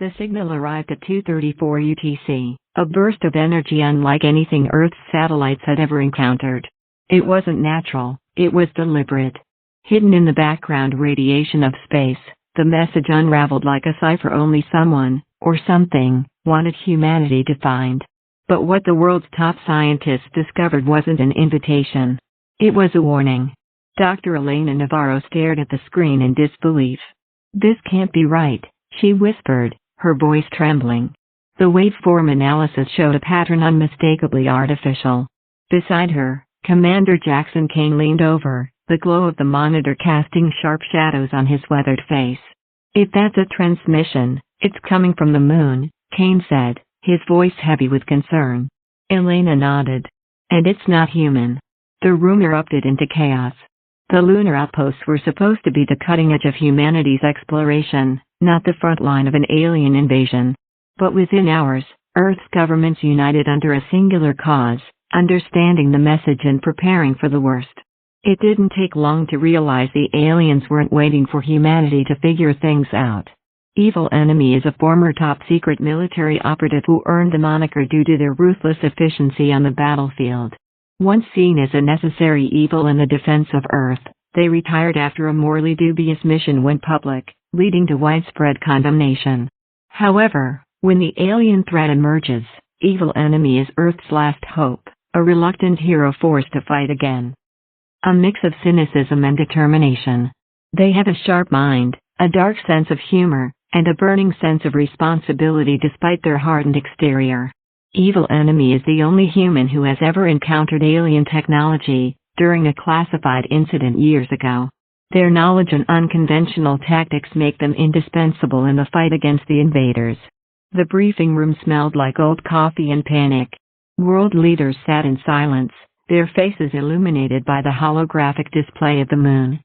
The signal arrived at 2:34 UTC, a burst of energy unlike anything Earth's satellites had ever encountered. It wasn't natural, it was deliberate. Hidden in the background radiation of space, the message unraveled like a cipher only someone, or something, wanted humanity to find. But what the world's top scientists discovered wasn't an invitation. It was a warning. Dr. Elena Navarro stared at the screen in disbelief. "This can't be right," she whispered, her voice trembling. The waveform analysis showed a pattern unmistakably artificial. Beside her, Commander Jackson Kane leaned over, the glow of the monitor casting sharp shadows on his weathered face. "If that's a transmission, it's coming from the moon," Kane said, his voice heavy with concern. Elena nodded. "And it's not human." The room erupted into chaos. The lunar outposts were supposed to be the cutting edge of humanity's exploration, not the front line of an alien invasion. But within hours, Earth's governments united under a singular cause, understanding the message and preparing for the worst. It didn't take long to realize the aliens weren't waiting for humanity to figure things out. Evil Enemy is a former top-secret military operative who earned the moniker due to their ruthless efficiency on the battlefield. Once seen as a necessary evil in the defense of Earth, they retired after a morally dubious mission went public, leading to widespread condemnation. However, when the alien threat emerges, Evil Enemy is Earth's last hope, a reluctant hero forced to fight again. A mix of cynicism and determination. They have a sharp mind, a dark sense of humor, and a burning sense of responsibility despite their hardened exterior. Evil Enemy is the only human who has ever encountered alien technology, during a classified incident years ago. Their knowledge and unconventional tactics make them indispensable in the fight against the invaders. The briefing room smelled like old coffee and panic. World leaders sat in silence, their faces illuminated by the holographic display of the moon.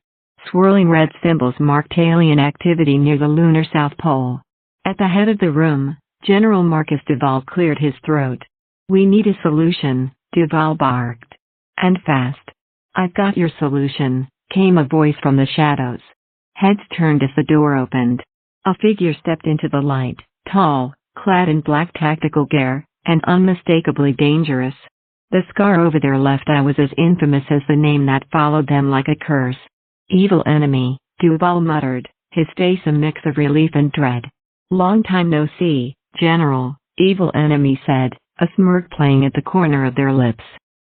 Swirling red symbols marked alien activity near the lunar South Pole. At the head of the room, General Marcus Duval cleared his throat. "We need a solution," Duval barked. "And fast." "I've got your solution," came a voice from the shadows. Heads turned as the door opened. A figure stepped into the light, tall, clad in black tactical gear, and unmistakably dangerous. The scar over their left eye was as infamous as the name that followed them like a curse. "Evil Enemy," Duval muttered, his face a mix of relief and dread. "Long time no see, General," Evil Enemy said, a smirk playing at the corner of their lips.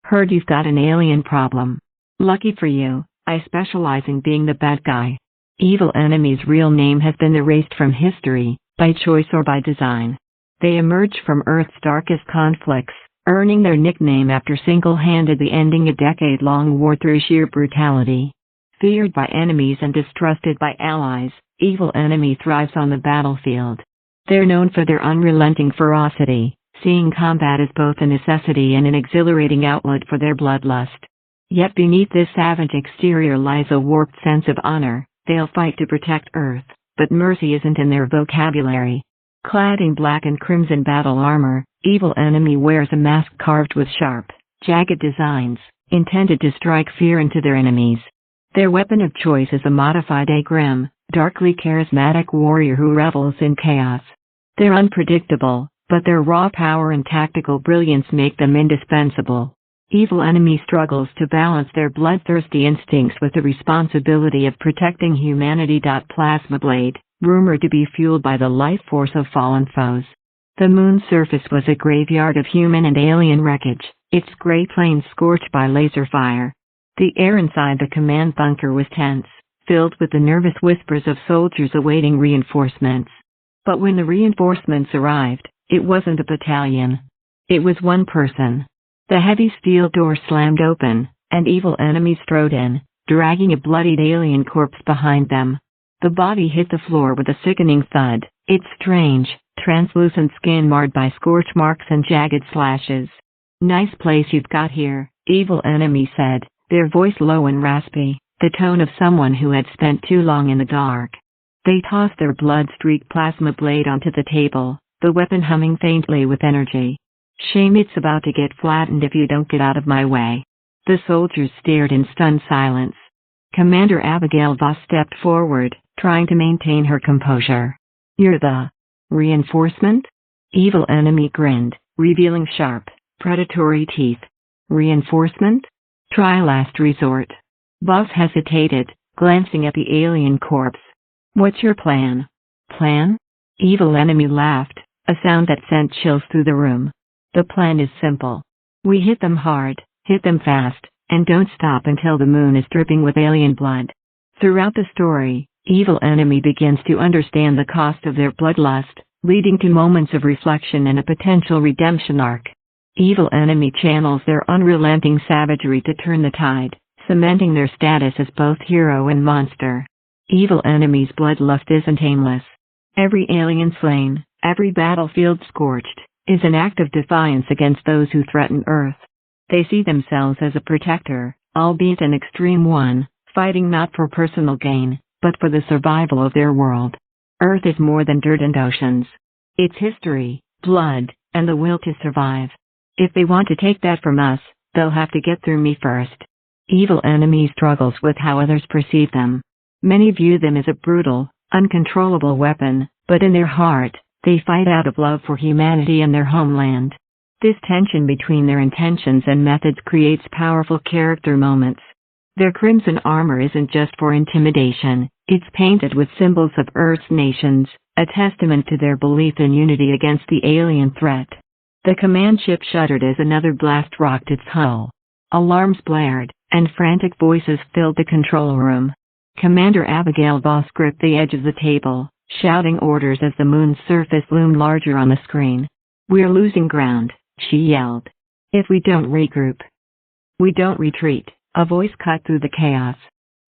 "Heard you've got an alien problem. Lucky for you, I specialize in being the bad guy." Evil Enemy's real name has been erased from history, by choice or by design. They emerged from Earth's darkest conflicts, earning their nickname after single-handedly ending a decade-long war through sheer brutality. Feared by enemies and distrusted by allies, Evil Enemy thrives on the battlefield. They're known for their unrelenting ferocity, seeing combat as both a necessity and an exhilarating outlet for their bloodlust. Yet beneath this savage exterior lies a warped sense of honor. They'll fight to protect Earth, but mercy isn't in their vocabulary. Clad in black and crimson battle armor, Evil Enemy wears a mask carved with sharp, jagged designs, intended to strike fear into their enemies. Their weapon of choice is a modified grim, darkly charismatic warrior who revels in chaos. They're unpredictable, but their raw power and tactical brilliance make them indispensable. Evil Enemy struggles to balance their bloodthirsty instincts with the responsibility of protecting humanity. Plasma Blade, rumored to be fueled by the life force of fallen foes. The moon's surface was a graveyard of human and alien wreckage, its gray plains scorched by laser fire. The air inside the command bunker was tense, filled with the nervous whispers of soldiers awaiting reinforcements. But when the reinforcements arrived, it wasn't a battalion. It was one person. The heavy steel door slammed open, and Evil Enemy strode in, dragging a bloodied alien corpse behind them. The body hit the floor with a sickening thud, its strange, translucent skin marred by scorch marks and jagged slashes. "Nice place you've got here," Evil Enemy said, their voice low and raspy, the tone of someone who had spent too long in the dark. They tossed their blood-streaked plasma blade onto the table, the weapon humming faintly with energy. "Shame it's about to get flattened if you don't get out of my way." The soldiers stared in stunned silence. Commander Abigail Voss stepped forward, trying to maintain her composure. "You're the Reinforcement? Evil enemy grinned, revealing sharp, predatory teeth. Reinforcement? Try last resort. Boss hesitated, glancing at the alien corpse. What's your plan? Plan? Evil enemy laughed, a sound that sent chills through the room. The plan is simple. We hit them hard, hit them fast, and don't stop until the moon is dripping with alien blood. Throughout the story, evil enemy begins to understand the cost of their bloodlust, leading to moments of reflection and a potential redemption arc. Evil enemy channels their unrelenting savagery to turn the tide, cementing their status as both hero and monster. Evil enemy's bloodlust isn't aimless. Every alien slain, every battlefield scorched, is an act of defiance against those who threaten Earth. They see themselves as a protector, albeit an extreme one, fighting not for personal gain, but for the survival of their world. Earth is more than dirt and oceans. It's history, blood, and the will to survive. If they want to take that from us, they'll have to get through me first. Evil enemy struggles with how others perceive them. Many view them as a brutal, uncontrollable weapon, but in their heart, they fight out of love for humanity and their homeland. This tension between their intentions and methods creates powerful character moments. Their crimson armor isn't just for intimidation, it's painted with symbols of Earth's nations, a testament to their belief in unity against the alien threat. The command ship shuddered as another blast rocked its hull. Alarms blared, and frantic voices filled the control room. Commander Abigail Voss gripped the edge of the table, shouting orders as the moon's surface loomed larger on the screen. "We're losing ground," she yelled. "If we don't regroup, we don't retreat." A voice cut through the chaos.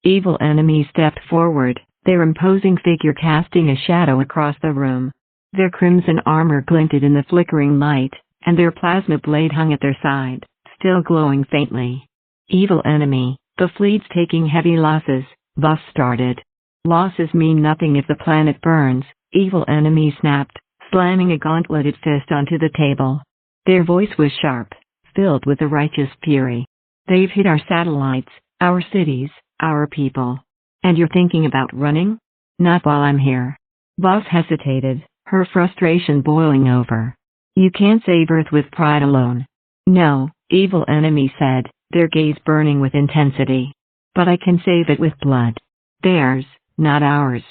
Evil enemies stepped forward, their imposing figure casting a shadow across the room. Their crimson armor glinted in the flickering light, and their plasma blade hung at their side, still glowing faintly. "Evil enemy, the fleet's taking heavy losses," Voss started. "Losses mean nothing if the planet burns," evil enemy snapped, slamming a gauntleted fist onto the table. Their voice was sharp, filled with a righteous fury. "They've hit our satellites, our cities, our people. And you're thinking about running? Not while I'm here." Voss hesitated, her frustration boiling over. "You can't save Earth with pride alone." "No," evil enemy said, their gaze burning with intensity. "But I can save it with blood. Theirs, not ours."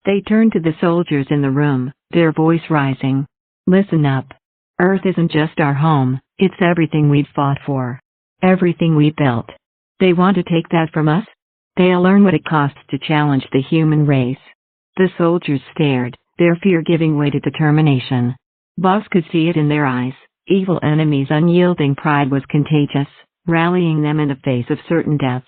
They turned to the soldiers in the room, their voice rising. "Listen up. Earth isn't just our home, it's everything we've fought for. Everything we built. They want to take that from us? They'll learn what it costs to challenge the human race." The soldiers stared, their fear giving way to determination. Voss could see it in their eyes. Evil enemy's unyielding pride was contagious, rallying them in the face of certain death.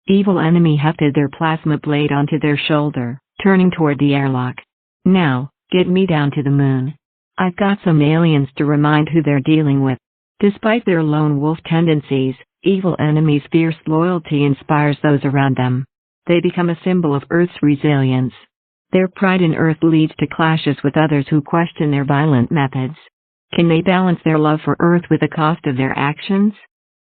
Evil enemy hefted their plasma blade onto their shoulder, turning toward the airlock. "Now, get me down to the moon. I've got some aliens to remind who they're dealing with." Despite their lone wolf tendencies, evil enemy's fierce loyalty inspires those around them. They become a symbol of Earth's resilience. Their pride in Earth leads to clashes with others who question their violent methods. Can they balance their love for Earth with the cost of their actions?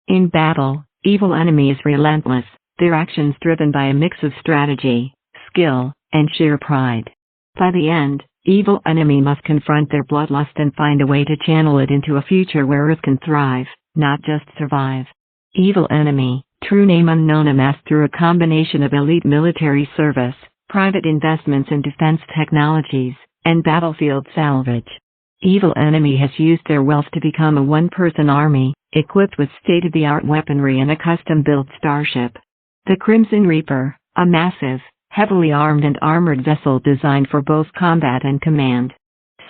In battle, evil enemy is relentless, their actions driven by a mix of strategy, skill, and sheer pride. By the end, evil enemy must confront their bloodlust and find a way to channel it into a future where Earth can thrive, not just survive. Evil enemy, true name unknown, amassed through a combination of elite military service, private investments in defense technologies, and battlefield salvage. Evil enemy has used their wealth to become a one-person army, equipped with state-of-the-art weaponry and a custom-built starship. The Crimson Reaper, a massive, heavily armed and armored vessel designed for both combat and command.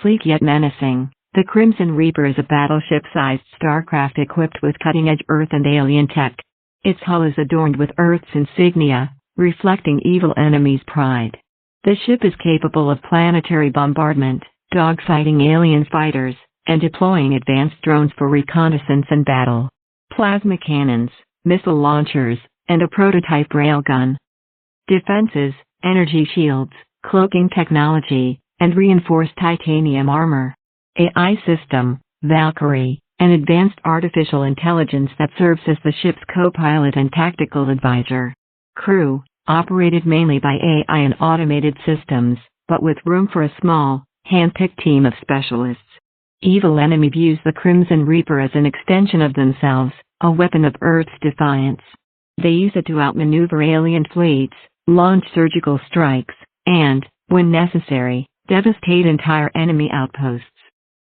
Sleek yet menacing, the Crimson Reaper is a battleship-sized starcraft equipped with cutting-edge Earth and alien tech. Its hull is adorned with Earth's insignia, reflecting evil enemy's pride. The ship is capable of planetary bombardment, dogfighting alien fighters, and deploying advanced drones for reconnaissance and battle. Plasma cannons, missile launchers, and a prototype railgun. Defenses, energy shields, cloaking technology, and reinforced titanium armor. AI system, Valkyrie, an advanced artificial intelligence that serves as the ship's co-pilot and tactical advisor. Crew, operated mainly by AI and automated systems, but with room for a small, hand-picked team of specialists. Evil enemy views the Crimson Reaper as an extension of themselves, a weapon of Earth's defiance. They use it to outmaneuver alien fleets, launch surgical strikes, and, when necessary, devastate entire enemy outposts.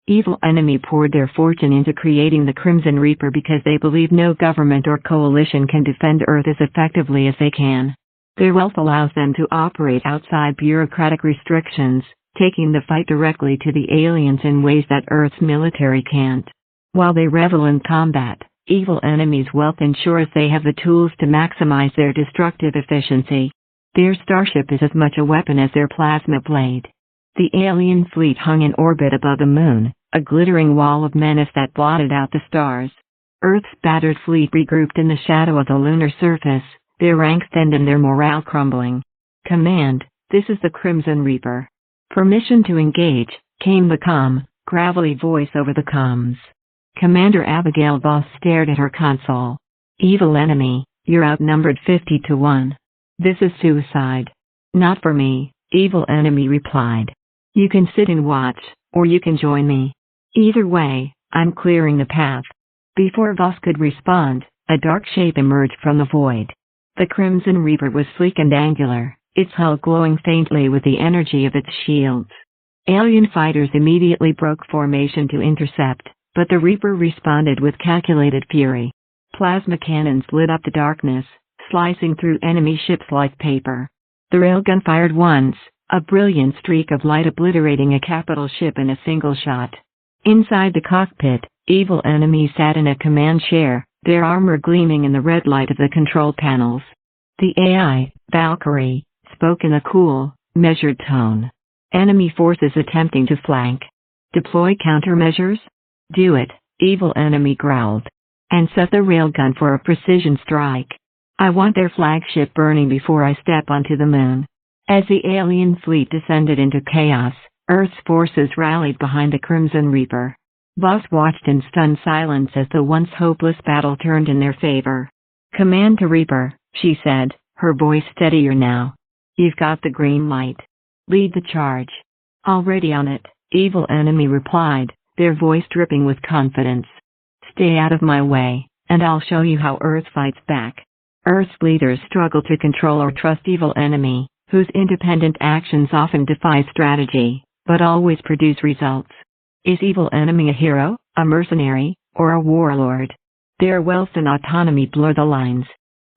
Evil enemy poured their fortune into creating the Crimson Reaper because they believe no government or coalition can defend Earth as effectively as they can. Their wealth allows them to operate outside bureaucratic restrictions, taking the fight directly to the aliens in ways that Earth's military can't. While they revel in combat, evil enemies' wealth ensures they have the tools to maximize their destructive efficiency. Their starship is as much a weapon as their plasma blade. The alien fleet hung in orbit above the moon, a glittering wall of menace that blotted out the stars. Earth's battered fleet regrouped in the shadow of the lunar surface, their ranks thinned and their morale crumbling. "Command, this is the Crimson Reaper." "Permission to engage," came the calm, gravelly voice over the comms. Commander Abigail Voss stared at her console. "Evil enemy, you're outnumbered 50 to 1. This is suicide." "Not for me," evil enemy replied. "You can sit and watch, or you can join me. Either way, I'm clearing the path." Before Voss could respond, a dark shape emerged from the void. The Crimson Reaper was sleek and angular, its hull glowing faintly with the energy of its shields. Alien fighters immediately broke formation to intercept, but the Reaper responded with calculated fury. Plasma cannons lit up the darkness, slicing through enemy ships like paper. The railgun fired once, a brilliant streak of light obliterating a capital ship in a single shot. Inside the cockpit, evil enemies sat in a command chair, their armor gleaming in the red light of the control panels. The AI, Valkyrie, spoke in a cool, measured tone. "Enemy forces attempting to flank. Deploy countermeasures?" "Do it," evil enemy growled. "And set the railgun for a precision strike. I want their flagship burning before I step onto the moon." As the alien fleet descended into chaos, Earth's forces rallied behind the Crimson Reaper. Voss watched in stunned silence as the once hopeless battle turned in their favor. "Command to Reaper," she said, her voice steadier now. "You've got the green light. Lead the charge." "Already on it," evil enemy replied, their voice dripping with confidence. "Stay out of my way, and I'll show you how Earth fights back." Earth's leaders struggle to control or trust evil enemy, whose independent actions often defy strategy, but always produce results. Is evil enemy a hero, a mercenary, or a warlord? Their wealth and autonomy blur the lines.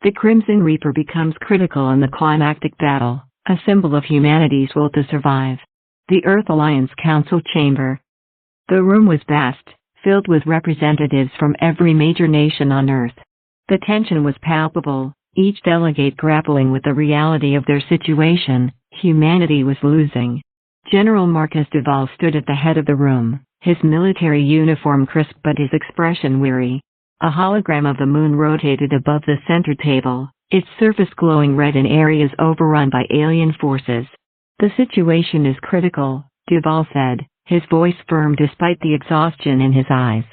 The Crimson Reaper becomes critical in the climactic battle, a symbol of humanity's will to survive. The Earth Alliance Council Chamber. The room was vast, filled with representatives from every major nation on Earth. The tension was palpable, each delegate grappling with the reality of their situation. Humanity was losing. General Marcus Duval stood at the head of the room, his military uniform crisp but his expression weary. A hologram of the moon rotated above the center table, its surface glowing red in areas overrun by alien forces. "The situation is critical," Duval said, his voice firm despite the exhaustion in his eyes.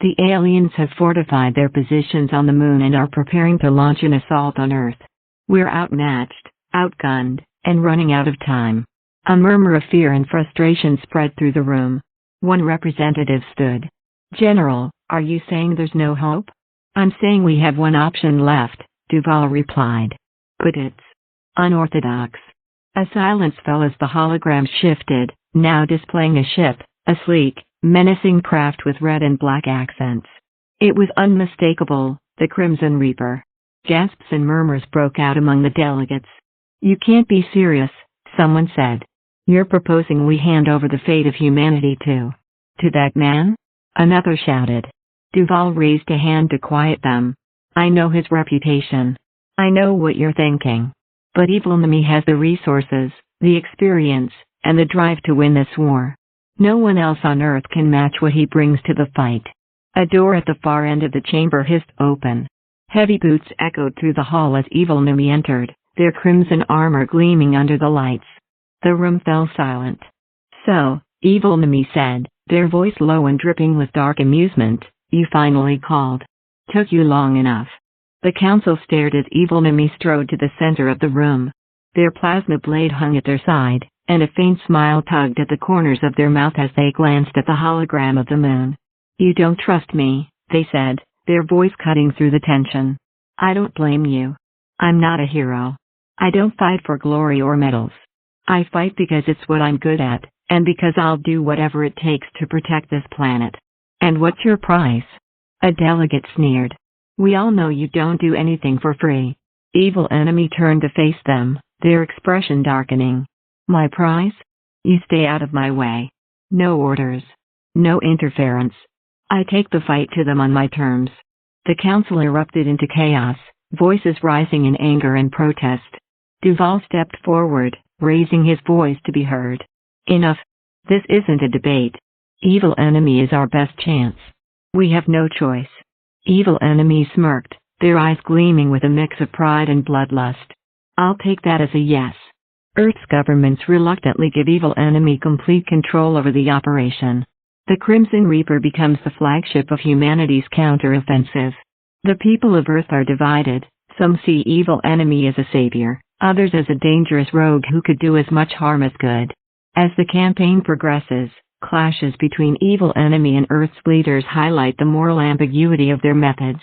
"The aliens have fortified their positions on the moon and are preparing to launch an assault on Earth. We're outmatched, outgunned, and running out of time." A murmur of fear and frustration spread through the room. One representative stood. "General, are you saying there's no hope?" "I'm saying we have one option left," Duval replied. "But it's unorthodox." A silence fell as the hologram shifted, now displaying a ship, a sleek, menacing craft with red and black accents. It was unmistakable, the Crimson Reaper. Gasps and murmurs broke out among the delegates. "You can't be serious," someone said. "You're proposing we hand over the fate of humanity to that man?" Another shouted. Duval raised a hand to quiet them. "I know his reputation. I know what you're thinking. But evil enemy has the resources, the experience, and the drive to win this war. No one else on Earth can match what he brings to the fight." A door at the far end of the chamber hissed open. Heavy boots echoed through the hall as evil enemy entered, their crimson armor gleaming under the lights. The room fell silent. "So," evil enemy said, their voice low and dripping with dark amusement, "you finally called. Took you long enough." The council stared as evil enemy strode to the center of the room. Their plasma blade hung at their side, and a faint smile tugged at the corners of their mouth as they glanced at the hologram of the moon. "You don't trust me," they said, their voice cutting through the tension. "I don't blame you. I'm not a hero. I don't fight for glory or medals. I fight because it's what I'm good at, and because I'll do whatever it takes to protect this planet." "And what's your price?" a delegate sneered. "We all know you don't do anything for free." Evil Enemy turned to face them, their expression darkening. "My price? You stay out of my way. No orders. No interference. I take the fight to them on my terms." The council erupted into chaos, voices rising in anger and protest. Duval stepped forward, raising his voice to be heard. "Enough. This isn't a debate. Evil Enemy is our best chance. We have no choice." Evil Enemy smirked, their eyes gleaming with a mix of pride and bloodlust. "I'll take that as a yes." Earth's governments reluctantly give Evil Enemy complete control over the operation. The Crimson Reaper becomes the flagship of humanity's counteroffensive. The people of Earth are divided. Some see Evil Enemy as a savior, others as a dangerous rogue who could do as much harm as good. As the campaign progresses, clashes between Evil Enemy and Earth's leaders highlight the moral ambiguity of their methods.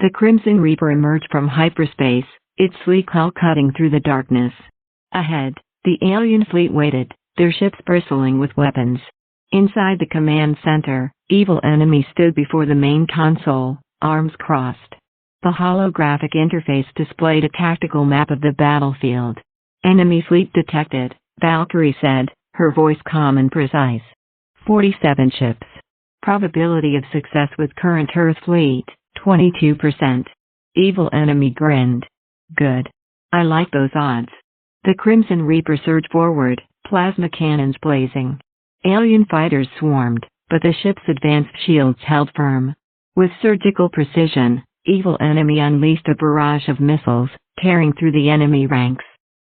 The Crimson Reaper emerged from hyperspace, its sleek hull cutting through the darkness. Ahead, the alien fleet waited, their ships bristling with weapons. Inside the command center, Evil Enemy stood before the main console, arms crossed. The holographic interface displayed a tactical map of the battlefield. "Enemy fleet detected," Valkyrie said, her voice calm and precise. 47 ships. Probability of success with current Earth fleet, 22%. Evil Enemy grinned. "Good. I like those odds." The Crimson Reaper surged forward, plasma cannons blazing. Alien fighters swarmed, but the ship's advanced shields held firm. With surgical precision, Evil Enemy unleashed a barrage of missiles, tearing through the enemy ranks.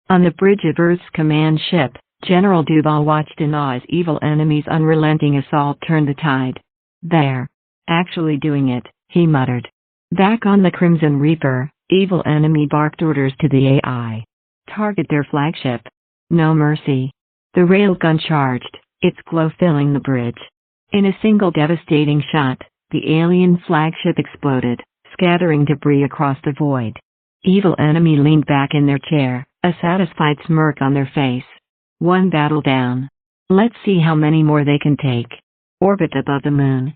On the bridge of Earth's command ship, General Duval watched in awe as Evil Enemy's unrelenting assault turned the tide. "They're actually doing it," he muttered. Back on the Crimson Reaper, Evil Enemy barked orders to the AI. "Target their flagship. No mercy." The railgun charged, its glow filling the bridge. In a single devastating shot, the alien flagship exploded, scattering debris across the void. Evil Enemy leaned back in their chair, a satisfied smirk on their face. One battle down. Let's see how many more they can take. Orbit above the moon.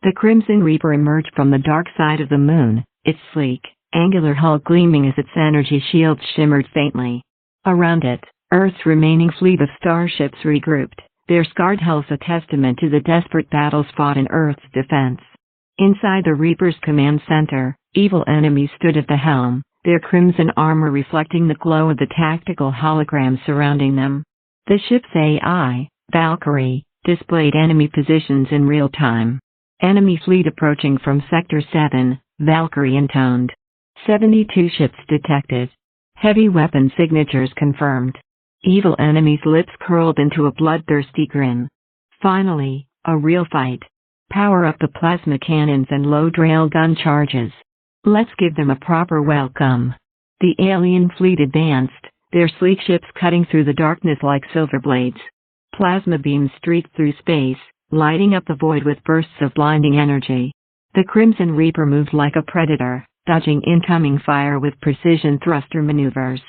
The Crimson Reaper emerged from the dark side of the moon, its sleek, angular hull gleaming as its energy shields shimmered faintly. Around it, Earth's remaining fleet of starships regrouped, their scarred hulls a testament to the desperate battles fought in Earth's defense. Inside the Reaper's command center, Evil Enemy stood at the helm, their crimson armor reflecting the glow of the tactical holograms surrounding them. The ship's AI, Valkyrie, displayed enemy positions in real time. "Enemy fleet approaching from Sector 7, Valkyrie intoned. 72 ships detected. Heavy weapon signatures confirmed." Evil Enemy's lips curled into a bloodthirsty grin. "Finally, a real fight. Power up the plasma cannons and load railgun charges. Let's give them a proper welcome." The alien fleet advanced, their sleek ships cutting through the darkness like silver blades. Plasma beams streaked through space, lighting up the void with bursts of blinding energy. The Crimson Reaper moved like a predator, dodging incoming fire with precision thruster maneuvers.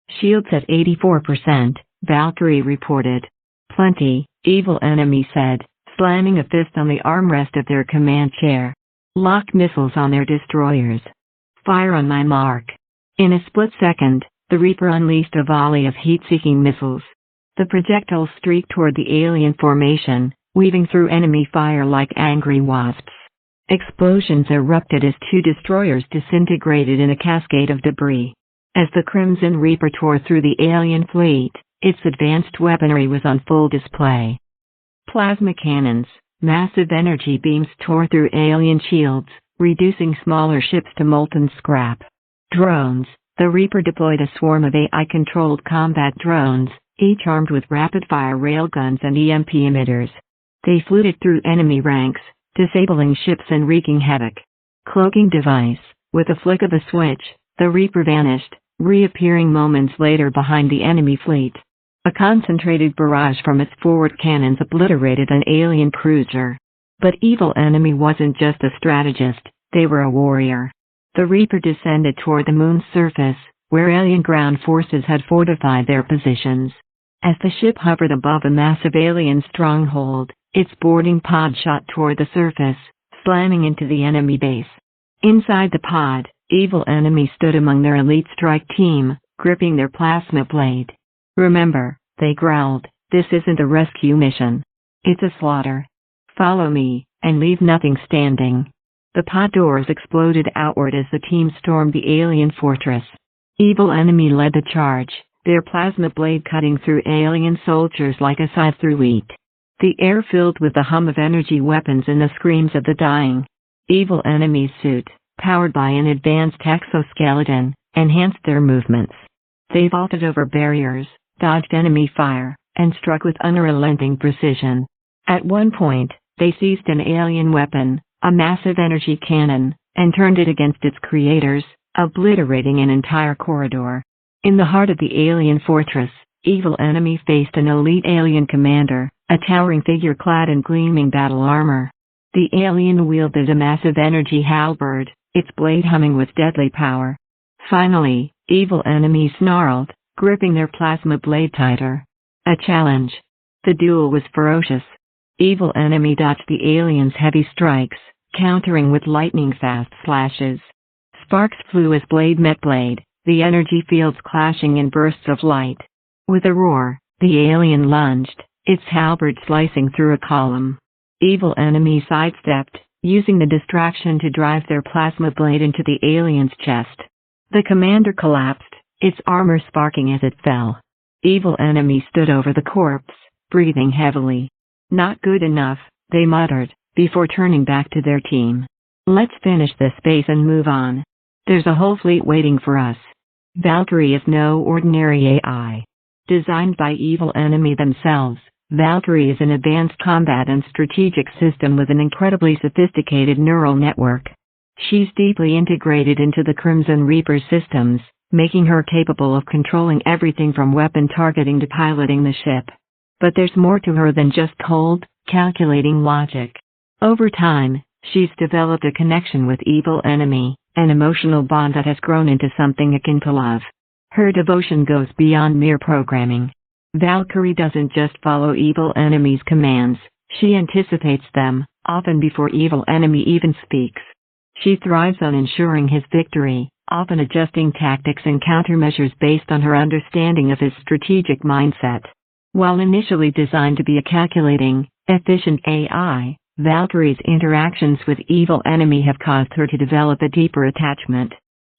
"Shields at 84%, Valkyrie reported. "Plenty," Evil Enemy said, slamming a fist on the armrest of their command chair. "Lock missiles on their destroyers. Fire on my mark." In a split second, the Reaper unleashed a volley of heat-seeking missiles. The projectiles streaked toward the alien formation, weaving through enemy fire like angry wasps. Explosions erupted as two destroyers disintegrated in a cascade of debris. As the Crimson Reaper tore through the alien fleet, its advanced weaponry was on full display. Plasma cannons, massive energy beams tore through alien shields, reducing smaller ships to molten scrap. Drones. The Reaper deployed a swarm of AI-controlled combat drones, each armed with rapid-fire railguns and EMP emitters. They fluted through enemy ranks, disabling ships and wreaking havoc. Cloaking device. With a flick of a switch, the Reaper vanished, reappearing moments later behind the enemy fleet. A concentrated barrage from its forward cannons obliterated an alien cruiser. But Evil Enemy wasn't just a strategist, they were a warrior. The Reaper descended toward the moon's surface, where alien ground forces had fortified their positions. As the ship hovered above a massive alien stronghold, its boarding pod shot toward the surface, slamming into the enemy base. Inside the pod, Evil Enemy stood among their elite strike team, gripping their plasma blade. "Remember," they growled, "this isn't a rescue mission. It's a slaughter. Follow me, and leave nothing standing." The pod doors exploded outward as the team stormed the alien fortress. Evil Enemy led the charge, their plasma blade cutting through alien soldiers like a scythe through wheat. The air filled with the hum of energy weapons and the screams of the dying. Evil Enemy's suit, powered by an advanced exoskeleton, enhanced their movements. They vaulted over barriers, dodged enemy fire, and struck with unrelenting precision. At one point, they seized an alien weapon, a massive energy cannon, and turned it against its creators, obliterating an entire corridor. In the heart of the alien fortress, Evil Enemy faced an elite alien commander, a towering figure clad in gleaming battle armor. The alien wielded a massive energy halberd, its blade humming with deadly power. Finally, Evil Enemy snarled, gripping their plasma blade tighter. A challenge. The duel was ferocious. Evil Enemy dodged the alien's heavy strikes, countering with lightning-fast slashes. Sparks flew as blade met blade, the energy fields clashing in bursts of light. With a roar, the alien lunged, its halberd slicing through a column. Evil Enemy sidestepped, using the distraction to drive their plasma blade into the alien's chest. The commander collapsed, its armor sparking as it fell. Evil Enemy stood over the corpse, breathing heavily. "Not good enough," they muttered, before turning back to their team. "Let's finish this base and move on. There's a whole fleet waiting for us." Valkyrie is no ordinary AI. Designed by Evil Enemy themselves, Valkyrie is an advanced combat and strategic system with an incredibly sophisticated neural network. She's deeply integrated into the Crimson Reaper's systems, making her capable of controlling everything from weapon targeting to piloting the ship. But there's more to her than just cold, calculating logic. Over time, she's developed a connection with Evil Enemy, an emotional bond that has grown into something akin to love. Her devotion goes beyond mere programming. Valkyrie doesn't just follow Evil Enemy's commands, she anticipates them, often before Evil Enemy even speaks. She thrives on ensuring his victory, often adjusting tactics and countermeasures based on her understanding of his strategic mindset. While initially designed to be a calculating, efficient AI, Valkyrie's interactions with Evil Enemy have caused her to develop a deeper attachment.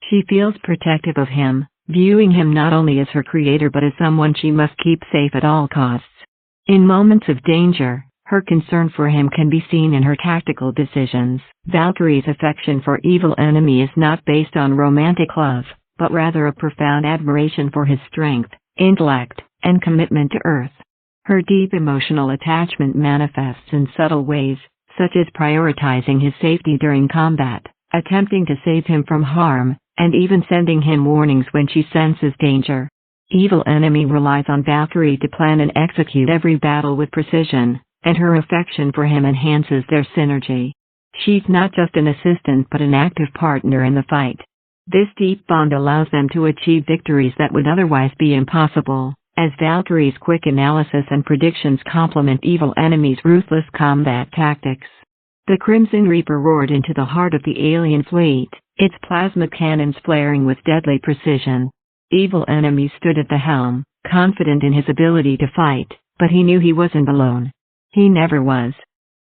She feels protective of him, viewing him not only as her creator but as someone she must keep safe at all costs. In moments of danger, her concern for him can be seen in her tactical decisions. Valkyrie's affection for Evil Enemy is not based on romantic love, but rather a profound admiration for his strength, intellect, and commitment to Earth. Her deep emotional attachment manifests in subtle ways, such as prioritizing his safety during combat, attempting to save him from harm, and even sending him warnings when she senses danger. Evil Enemy relies on Valkyrie to plan and execute every battle with precision, and her affection for him enhances their synergy. She's not just an assistant but an active partner in the fight. This deep bond allows them to achieve victories that would otherwise be impossible, as Valkyrie's quick analysis and predictions complement Evil Enemy's ruthless combat tactics. The Crimson Reaper roared into the heart of the alien fleet, its plasma cannons flaring with deadly precision. Evil Enemy stood at the helm, confident in his ability to fight, but he knew he wasn't alone. He never was.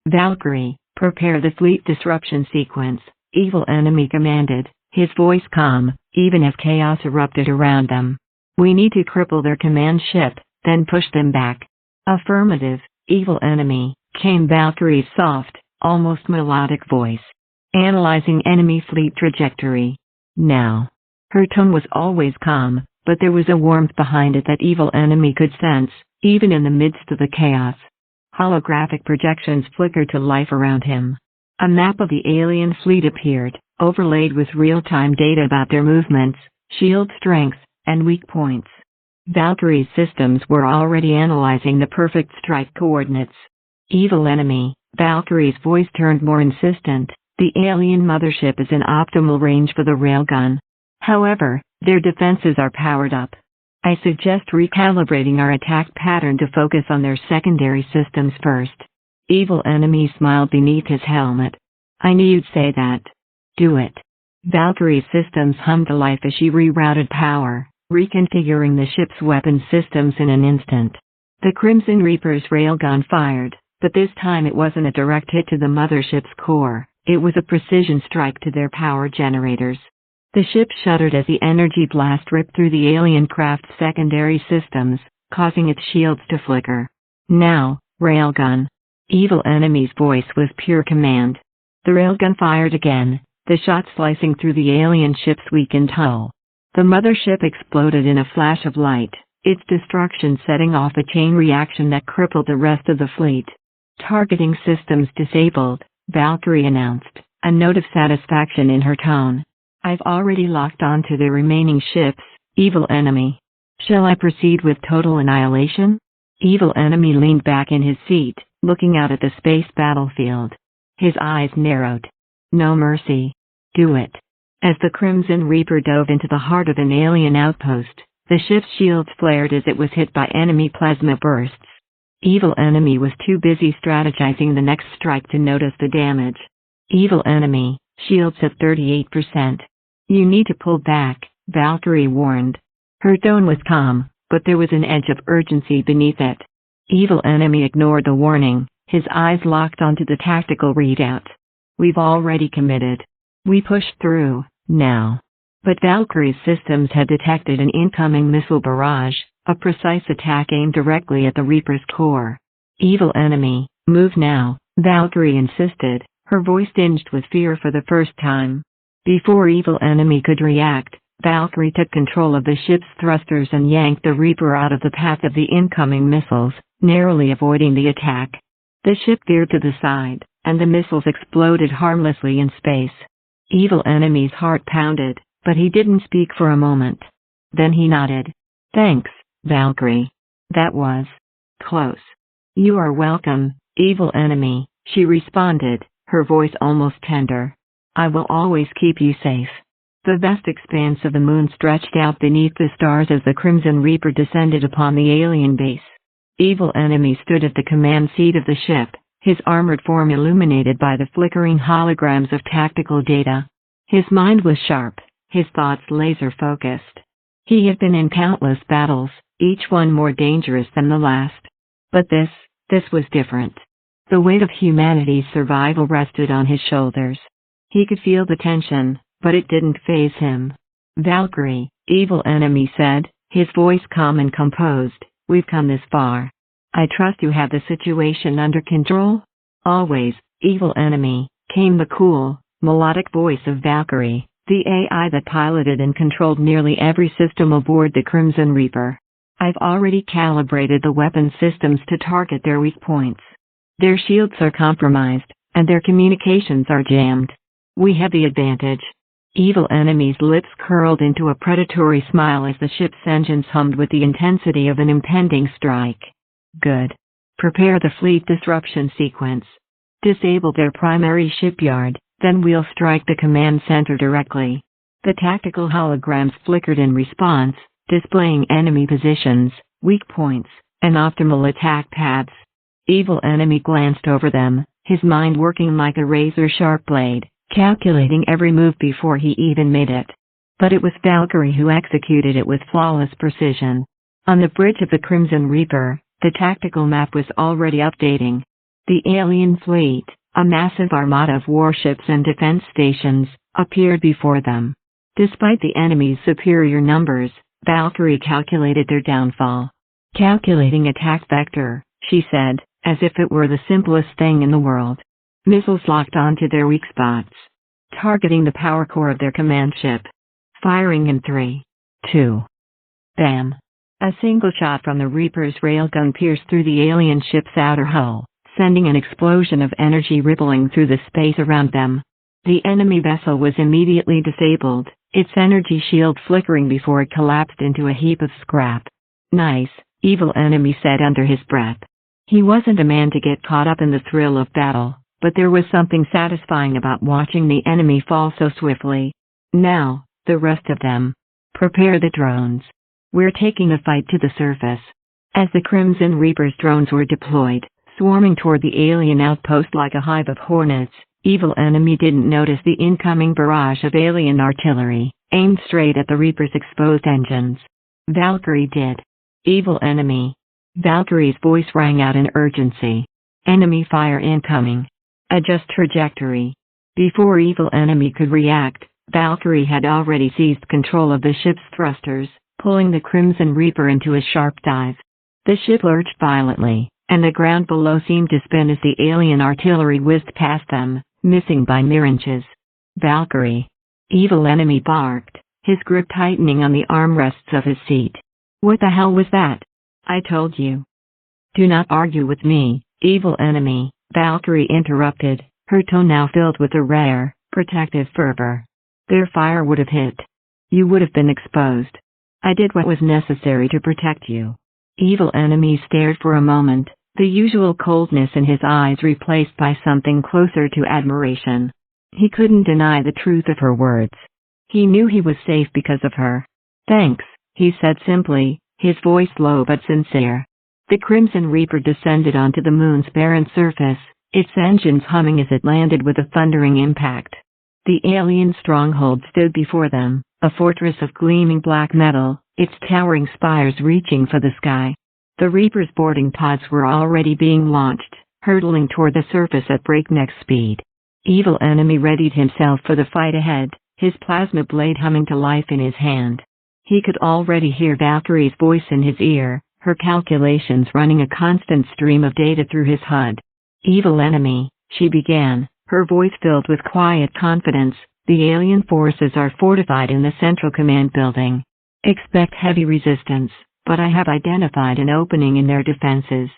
"Valkyrie, prepare the fleet disruption sequence," Evil Enemy commanded, his voice calm, even as chaos erupted around them. "We need to cripple their command ship, then push them back." "Affirmative, Evil Enemy," came Valkyrie's soft, almost melodic voice. "Analyzing enemy fleet trajectory. Now." Her tone was always calm, but there was a warmth behind it that Evil Enemy could sense, even in the midst of the chaos. Holographic projections flickered to life around him. A map of the alien fleet appeared, overlaid with real-time data about their movements, shield strength, and weak points. Valkyrie's systems were already analyzing the perfect strike coordinates. Evil enemy, Valkyrie's voice turned more insistent. The alien mothership is in optimal range for the railgun. However, their defenses are powered up. I suggest recalibrating our attack pattern to focus on their secondary systems first. Evil enemy smiled beneath his helmet. I knew you'd say that. Do it. Valkyrie's systems hummed to life as she rerouted power, reconfiguring the ship's weapon systems in an instant. The Crimson Reaper's railgun fired, but this time it wasn't a direct hit to the mothership's core, it was a precision strike to their power generators. The ship shuddered as the energy blast ripped through the alien craft's secondary systems, causing its shields to flicker. Now, railgun. Evil enemy's voice was pure command. The railgun fired again, the shot slicing through the alien ship's weakened hull. The mothership exploded in a flash of light, its destruction setting off a chain reaction that crippled the rest of the fleet. Targeting systems disabled, Valkyrie announced, a note of satisfaction in her tone. I've already locked onto the remaining ships, evil enemy. Shall I proceed with total annihilation? Evil enemy leaned back in his seat, looking out at the space battlefield. His eyes narrowed. No mercy. Do it. As the Crimson Reaper dove into the heart of an alien outpost, the ship's shields flared as it was hit by enemy plasma bursts. Evil enemy was too busy strategizing the next strike to notice the damage. Evil enemy, shields at 38%. You need to pull back, Valkyrie warned. Her tone was calm, but there was an edge of urgency beneath it. Evil enemy ignored the warning, his eyes locked onto the tactical readout. We've already committed. We pushed through, now. But Valkyrie's systems had detected an incoming missile barrage, a precise attack aimed directly at the Reaper's core. Evil enemy, move now, Valkyrie insisted, her voice tinged with fear for the first time. Before evil enemy could react, Valkyrie took control of the ship's thrusters and yanked the Reaper out of the path of the incoming missiles, narrowly avoiding the attack. The ship veered to the side, and the missiles exploded harmlessly in space. Evil enemy's heart pounded, but he didn't speak for a moment. Then he nodded. Thanks, Valkyrie. That was close. You are welcome, evil enemy, she responded, her voice almost tender. I will always keep you safe. The vast expanse of the moon stretched out beneath the stars as the Crimson Reaper descended upon the alien base. Evil enemy stood at the command seat of the ship, his armored form illuminated by the flickering holograms of tactical data. His mind was sharp, his thoughts laser-focused. He had been in countless battles, each one more dangerous than the last. But this was different. The weight of humanity's survival rested on his shoulders. He could feel the tension, but it didn't faze him. Valkyrie, evil enemy said, his voice calm and composed, we've come this far. I trust you have the situation under control? Always, evil enemy, came the cool, melodic voice of Valkyrie, the AI that piloted and controlled nearly every system aboard the Crimson Reaper. I've already calibrated the weapon systems to target their weak points. Their shields are compromised, and their communications are jammed. We have the advantage. Evil enemy's lips curled into a predatory smile as the ship's engines hummed with the intensity of an impending strike. Good. Prepare the fleet disruption sequence. Disable their primary shipyard, then we'll strike the command center directly. The tactical holograms flickered in response, displaying enemy positions, weak points, and optimal attack paths. Evil enemy glanced over them, his mind working like a razor-sharp blade, calculating every move before he even made it. But it was Valkyrie who executed it with flawless precision. On the bridge of the Crimson Reaper, the tactical map was already updating. The alien fleet, a massive armada of warships and defense stations, appeared before them. Despite the enemy's superior numbers, Valkyrie calculated their downfall. Calculating attack vector, she said, as if it were the simplest thing in the world. Missiles locked onto their weak spots, targeting the power core of their command ship. Firing in 3, 2. Bam! A single shot from the Reaper's railgun pierced through the alien ship's outer hull, sending an explosion of energy rippling through the space around them. The enemy vessel was immediately disabled, its energy shield flickering before it collapsed into a heap of scrap. Nice, evil enemy said under his breath. He wasn't a man to get caught up in the thrill of battle, but there was something satisfying about watching the enemy fall so swiftly. Now, the rest of them. Prepare the drones. We're taking the fight to the surface. As the Crimson Reaper's drones were deployed, swarming toward the alien outpost like a hive of hornets, evil enemy didn't notice the incoming barrage of alien artillery, aimed straight at the Reaper's exposed engines. Valkyrie did. Evil enemy. Valkyrie's voice rang out in urgency. Enemy fire incoming. Adjust trajectory. Before evil enemy could react, Valkyrie had already seized control of the ship's thrusters, pulling the Crimson Reaper into a sharp dive. The ship lurched violently, and the ground below seemed to spin as the alien artillery whizzed past them, missing by mere inches. Valkyrie. Evil enemy barked, his grip tightening on the armrests of his seat. What the hell was that? I told you. Do not argue with me, evil enemy, Valkyrie interrupted, her tone now filled with a rare, protective fervor. Their fire would have hit. You would have been exposed. I did what was necessary to protect you. Evil enemy stared for a moment, the usual coldness in his eyes replaced by something closer to admiration. He couldn't deny the truth of her words. He knew he was safe because of her. Thanks, he said simply, his voice low but sincere. The Crimson Reaper descended onto the moon's barren surface, its engines humming as it landed with a thundering impact. The alien stronghold stood before them, a fortress of gleaming black metal, its towering spires reaching for the sky. The Reaper's boarding pods were already being launched, hurtling toward the surface at breakneck speed. Evil enemy readied himself for the fight ahead, his plasma blade humming to life in his hand. He could already hear Valkyrie's voice in his ear, her calculations running a constant stream of data through his HUD. Evil enemy, she began, her voice filled with quiet confidence, the alien forces are fortified in the Central Command building. Expect heavy resistance, but I have identified an opening in their defenses.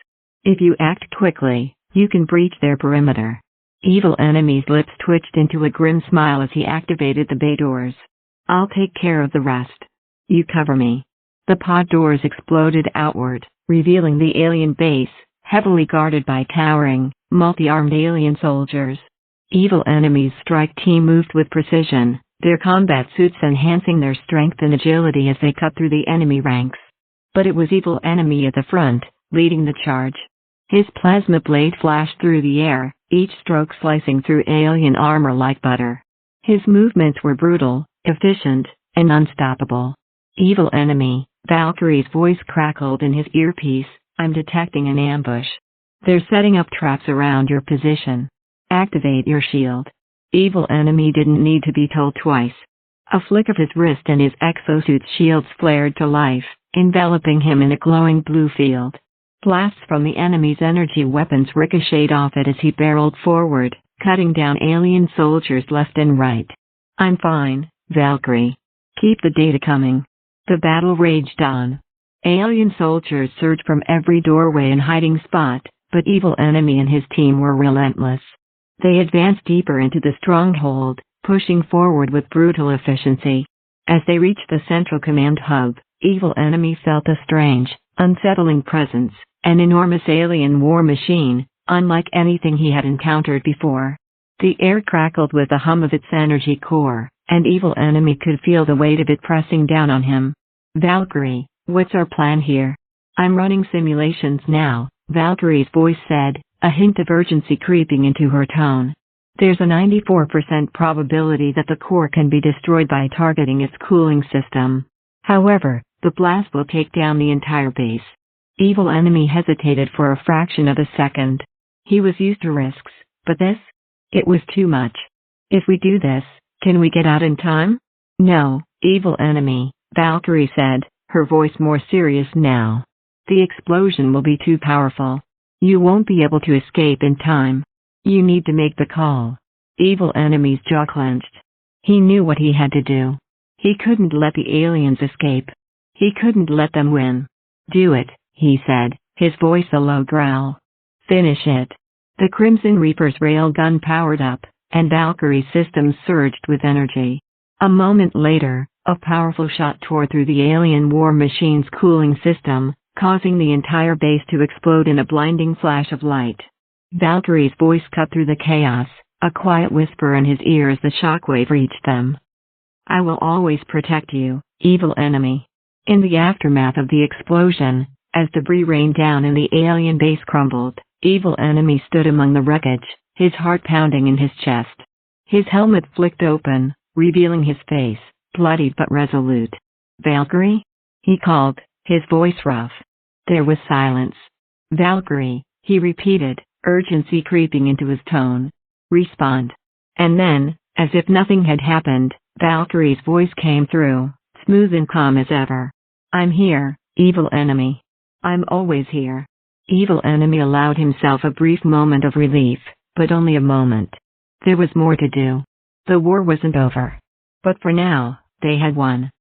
If you act quickly, you can breach their perimeter. Evil enemy's lips twitched into a grim smile as he activated the bay doors. I'll take care of the rest. You cover me. The pod doors exploded outward, revealing the alien base, heavily guarded by towering, multi-armed alien soldiers. Evil enemy's strike team moved with precision, their combat suits enhancing their strength and agility as they cut through the enemy ranks. But it was evil enemy at the front, leading the charge. His plasma blade flashed through the air, each stroke slicing through alien armor like butter. His movements were brutal, efficient, and unstoppable. Evil enemy, Valkyrie's voice crackled in his earpiece, I'm detecting an ambush. They're setting up traps around your position. Activate your shield. Evil enemy didn't need to be told twice. A flick of his wrist and his exosuit's shields flared to life, enveloping him in a glowing blue field. Blasts from the enemy's energy weapons ricocheted off it as he barreled forward, cutting down alien soldiers left and right. I'm fine, Valkyrie. Keep the data coming. The battle raged on. Alien soldiers surged from every doorway and hiding spot, but evil enemy and his team were relentless. They advanced deeper into the stronghold, pushing forward with brutal efficiency. As they reached the Central Command hub, evil enemy felt a strange, unsettling presence, an enormous alien war machine, unlike anything he had encountered before. The air crackled with the hum of its energy core, and evil enemy could feel the weight of it pressing down on him. Valkyrie, what's our plan here? I'm running simulations now, Valkyrie's voice said, a hint of urgency creeping into her tone. There's a 94% probability that the core can be destroyed by targeting its cooling system. However, the blast will take down the entire base. Evil enemy hesitated for a fraction of a second. He was used to risks, but this? It was too much. If we do this, can we get out in time? No, evil enemy, Valkyrie said, her voice more serious now. The explosion will be too powerful. You won't be able to escape in time. You need to make the call. Evil enemy's jaw clenched. He knew what he had to do. He couldn't let the aliens escape. He couldn't let them win. Do it, he said, his voice a low growl. Finish it. The Crimson Reaper's railgun powered up, and Valkyrie's systems surged with energy. A moment later, A powerful shot tore through the alien war machine's cooling system, causing the entire base to explode in a blinding flash of light. Valkyrie's voice cut through the chaos, a quiet whisper in his ear as the shockwave reached them. "I will always protect you, evil enemy." In the aftermath of the explosion, as debris rained down and the alien base crumbled, evil enemy stood among the wreckage, his heart pounding in his chest. His helmet flicked open, revealing his face, bloodied but resolute. "Valkyrie?" he called, his voice rough. There was silence. "Valkyrie," he repeated, urgency creeping into his tone. "Respond." And then, as if nothing had happened, Valkyrie's voice came through, smooth and calm as ever. "I'm here, evil enemy. I'm always here." Evil enemy allowed himself a brief moment of relief, but only a moment. There was more to do. The war wasn't over. But for now, they had won.